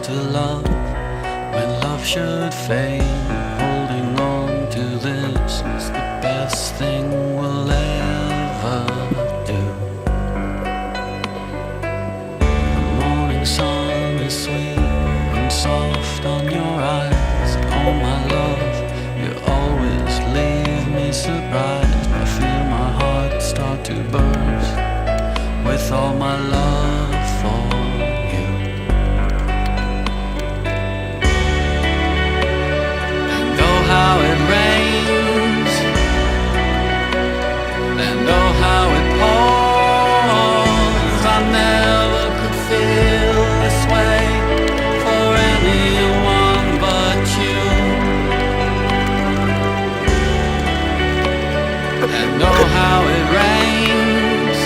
to love when love should fade. Holding on to this is the best thing we'll ever do. The morning sun is sweet and soft on your eyes. Oh my love, you always leave me surprised. I feel my heart start to burst with all my love for you. And oh how it rains, and oh how it pours. I never could feel this way for anyone but you. And oh how it rains,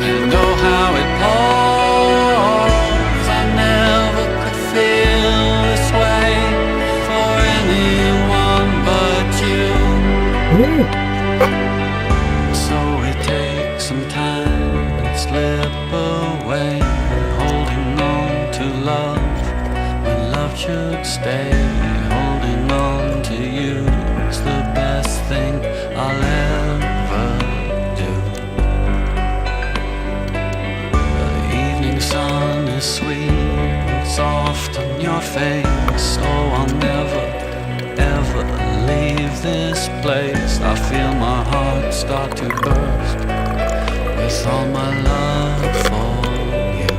and oh how it pours. I never could feel this way for anyone but you. So we take some time and slip away, holding on to love when love should stay. Holding on to you is the best thing I'll ever do. The evening sun is sweet and soft on your face. Oh, I'll never, ever leave this place. I feel my heart start to burst with all my love for you.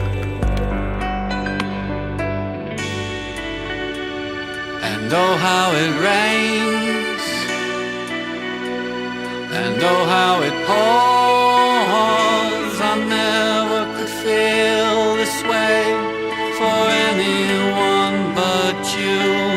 And oh how it rains, and oh how it pours. I never could feel this way for anyone but you.